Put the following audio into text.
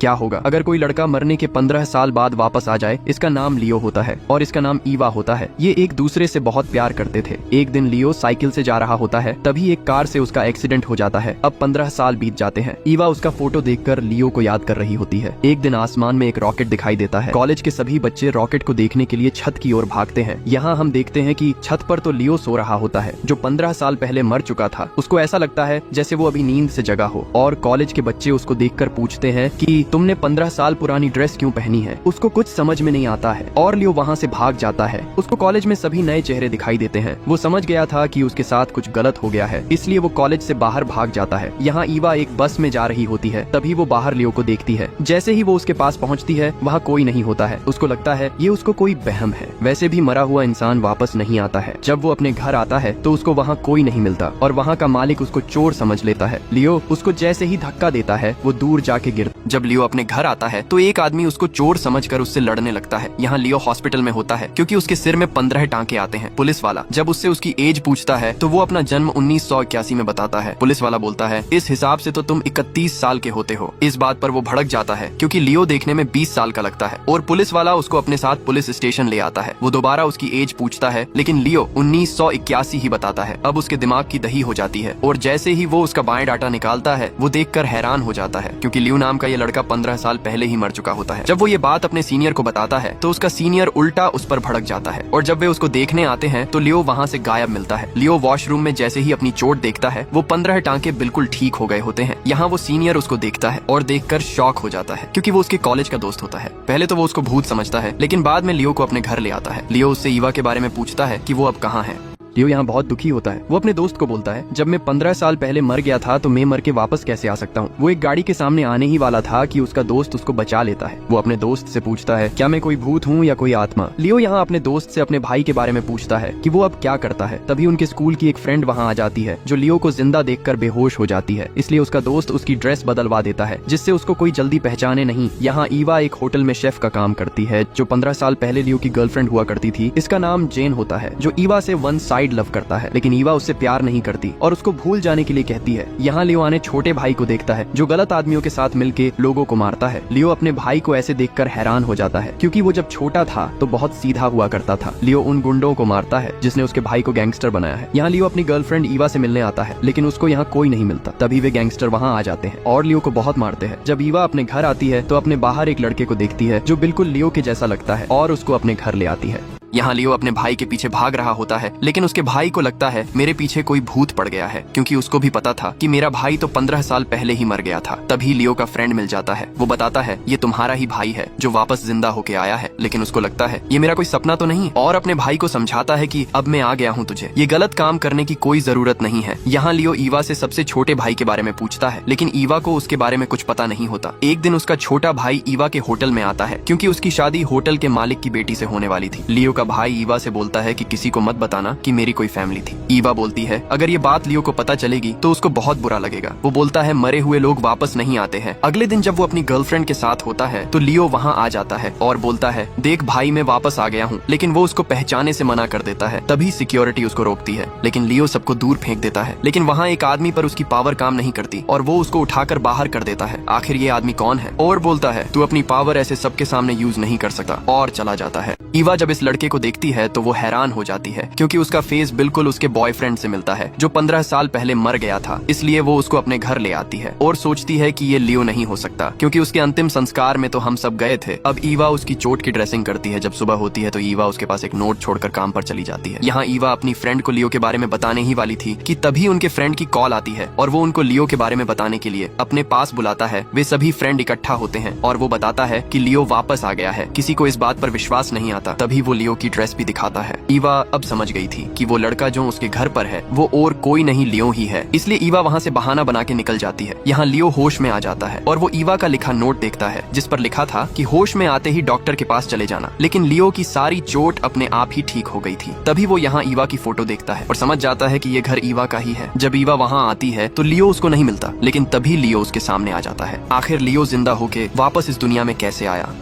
क्या होगा अगर कोई लड़का मरने के 15 साल बाद वापस आ जाए। इसका नाम लियो होता है और इसका नाम ईवा होता है। ये एक दूसरे से बहुत प्यार करते थे। एक दिन लियो साइकिल से जा रहा होता है, तभी एक कार से उसका एक्सीडेंट हो जाता है। अब 15 साल बीत जाते हैं। ईवा उसका फोटो देखकर लियो को याद कर रही होती है। एक दिन आसमान में एक रॉकेट दिखाई देता है। कॉलेज के सभी बच्चे रॉकेट को देखने के लिए छत की ओर भागते हैं। यहाँ हम देखते हैं कि छत पर तो लियो सो रहा होता है, जो 15 साल पहले मर चुका था। उसको ऐसा लगता है जैसे वो अभी नींद से जगा हो। और कॉलेज के बच्चे उसको देखकर पूछते हैं कि तुमने 15 साल पुरानी ड्रेस क्यों पहनी है। उसको कुछ समझ में नहीं आता है और लियो वहाँ से भाग जाता है। उसको कॉलेज में सभी नए चेहरे दिखाई देते हैं। वो समझ गया था कि उसके साथ कुछ गलत हो गया है, इसलिए वो कॉलेज से बाहर भाग जाता है। यहाँ ईवा एक बस में जा रही होती है, तभी वो बाहर लियो को देखती है। जैसे ही वो उसके पास पहुँचती है, वहाँ कोई नहीं होता है। उसको लगता है ये उसको कोई वहम है। वैसे भी मरा हुआ इंसान वापस नहीं आता है। जब वो अपने घर आता है तो उसको वहाँ कोई नहीं मिलता और वहाँ का मालिक उसको चोर समझ लेता है। लियो उसको जैसे ही धक्का देता है, वो दूर जाके गिरता। जब लियो अपने घर आता है तो एक आदमी उसको चोर समझकर उससे लड़ने लगता है। यहाँ लियो हॉस्पिटल में होता है क्योंकि उसके सिर में 15 टांके आते हैं। पुलिस वाला जब उससे उसकी एज पूछता है तो वो अपना जन्म 1981 में बताता है। पुलिस वाला बोलता है इस हिसाब से तो तुम 31 साल के होते हो। इस बात पर वो भड़क जाता है क्योंकि लियो देखने में 20 साल का लगता है और पुलिस वाला उसको अपने साथ पुलिस स्टेशन ले आता है। वो दोबारा उसकी एज पूछता है लेकिन लियो 1981 ही बताता है। अब उसके दिमाग की दही हो जाती है और जैसे ही वो उसका बाएं डाटा निकालता है, वो देखकर हैरान हो जाता है क्योंकि लियो नाम का ये लड़का 15 साल पहले ही मर चुका होता है। जब वो ये बात अपने सीनियर को बताता है तो उसका सीनियर उल्टा उस पर भड़क जाता है और जब वे उसको देखने आते हैं तो लियो वहाँ से गायब मिलता है। लियो वॉशरूम में जैसे ही अपनी चोट देखता है, वो 15 टांके बिल्कुल ठीक हो गए होते हैं। यहाँ वो सीनियर उसको देखता है और देखकर शॉक हो जाता है क्योंकि वो उसके कॉलेज का दोस्त होता है। पहले तो वो उसको भूत समझता है, लेकिन बाद में लियो को अपने घर ले आता है। लियो उससे ईवा के बारे में पूछता है कि वो अब कहाँ है। लियो यहाँ बहुत दुखी होता है। वो अपने दोस्त को बोलता है जब मैं 15 साल पहले मर गया था तो मैं मर के वापस कैसे आ सकता हूँ। वो एक गाड़ी के सामने आने ही वाला था कि उसका दोस्त उसको बचा लेता है। वो अपने दोस्त से पूछता है क्या मैं कोई भूत हूँ या कोई आत्मा। लियो यहाँ अपने दोस्त से अपने भाई के बारे में पूछता है कि वो अब क्या करता है। तभी उनके स्कूल की एक फ्रेंड वहाँ आ जाती है जो लियो को जिंदा देखकर बेहोश हो जाती है। इसलिए उसका दोस्त उसकी ड्रेस बदलवा देता है जिससे उसको कोई जल्दी पहचाने नहीं। यहाँ ईवा एक होटल में शेफ का काम करती है जो 15 साल पहले लियो की गर्लफ्रेंड हुआ करती थी। इसका नाम जेन होता है, जो ईवा से वन साइड लव करता है, लेकिन ईवा उससे प्यार नहीं करती और उसको भूल जाने के लिए कहती है। यहाँ लियो आने छोटे भाई को देखता है जो गलत आदमियों के साथ मिलके लोगों को मारता है। लियो अपने भाई को ऐसे देखकर हैरान हो जाता है क्योंकि वो जब छोटा था तो बहुत सीधा हुआ करता था। लियो उन गुंडों को मारता है जिसने उसके भाई को गैंगस्टर बनाया है। यहाँ लियो अपनी गर्लफ्रेंड ईवा से मिलने आता है, लेकिन उसको यहाँ कोई नहीं मिलता। तभी वे गैंगस्टर वहाँ आ जाते हैं और लियो को बहुत मारते हैं। जब ईवा अपने घर आती है तो अपने बाहर एक लड़के को देखती है जो बिल्कुल लियो के जैसा लगता है और उसको अपने घर ले आती है। यहाँ लियो अपने भाई के पीछे भाग रहा होता है, लेकिन उसके भाई को लगता है मेरे पीछे कोई भूत पड़ गया है क्योंकि उसको भी पता था कि मेरा भाई तो 15 साल पहले ही मर गया था। तभी लियो का फ्रेंड मिल जाता है। वो बताता है ये तुम्हारा ही भाई है जो वापस जिंदा होके आया है, लेकिन उसको लगता है ये मेरा कोई सपना तो नहीं और अपने भाई को समझाता है कि अब मैं आ गया हूँ, तुझे ये गलत काम करने की कोई जरूरत नहीं है। यहाँ लियो ईवा से सबसे छोटे भाई के बारे में पूछता है, लेकिन ईवा को उसके बारे में कुछ पता नहीं होता। एक दिन उसका छोटा भाई ईवा के होटल में आता है क्योंकि उसकी शादी होटल के मालिक की बेटी से होने वाली थी। लियो का भाई ईवा से बोलता है कि किसी को मत बताना कि मेरी कोई फैमिली थी। ईवा बोलती है अगर ये बात लियो को पता चलेगी तो उसको बहुत बुरा लगेगा। वो बोलता है मरे हुए लोग वापस नहीं आते हैं। अगले दिन जब वो अपनी गर्लफ्रेंड के साथ होता है तो लियो वहाँ आ जाता है और बोलता है देख भाई मैं वापस आ गया हूँ, लेकिन वो उसको पहचाने से मना कर देता है। तभी सिक्योरिटी उसको रोकती है, लेकिन लियो सबको दूर फेंक देता है। लेकिन वहाँ एक आदमी पर उसकी पावर काम नहीं करती और वो उसको उठाकर बाहर कर देता है। आखिर ये आदमी कौन है और बोलता है तू अपनी पावर ऐसे सबके सामने यूज नहीं कर सकता और चला जाता है। ईवा जब इस लड़के को देखती है तो वो हैरान हो जाती है क्योंकि उसका फेस बिल्कुल उसके बॉयफ्रेंड से मिलता है जो 15 साल पहले मर गया था। इसलिए वो उसको अपने घर ले आती है और सोचती है कि ये लियो नहीं हो सकता क्योंकि उसके अंतिम संस्कार में तो हम सब गए थे। अब ईवा उसकी चोट की ड्रेसिंग करती है। जब सुबह होती है तो ईवा उसके पास एक नोट छोड़कर काम पर चली जाती है। यहाँ ईवा अपनी फ्रेंड को लियो के बारे में बताने ही वाली थी कि तभी उनके फ्रेंड की कॉल आती है और वो उनको लियो के बारे में बताने के लिए अपने पास बुलाता है। वे सभी फ्रेंड इकट्ठा होते हैं और वो बताता है कि लियो वापस आ गया है। किसी को इस बात पर विश्वास नहीं आता। तभी वो लियो की ड्रेस भी दिखाता है। ईवा अब समझ गई थी कि वो लड़का जो उसके घर पर है वो और कोई नहीं लियो ही है। इसलिए ईवा वहाँ से बहाना बना के निकल जाती है। यहाँ लियो होश में आ जाता है और वो ईवा का लिखा नोट देखता है जिस पर लिखा था कि होश में आते ही डॉक्टर के पास चले जाना। लेकिन लियो की सारी चोट अपने आप ही ठीक हो गई थी। तभी वो यहाँ ईवा की फोटो देखता है और समझ जाता है कि ये घर ईवा का ही है। जब ईवा वहाँ आती है तो लियो उसको नहीं मिलता, लेकिन तभी लियो उसके सामने आ जाता है। आखिर लियो जिंदा होके वापस इस दुनिया में कैसे आया।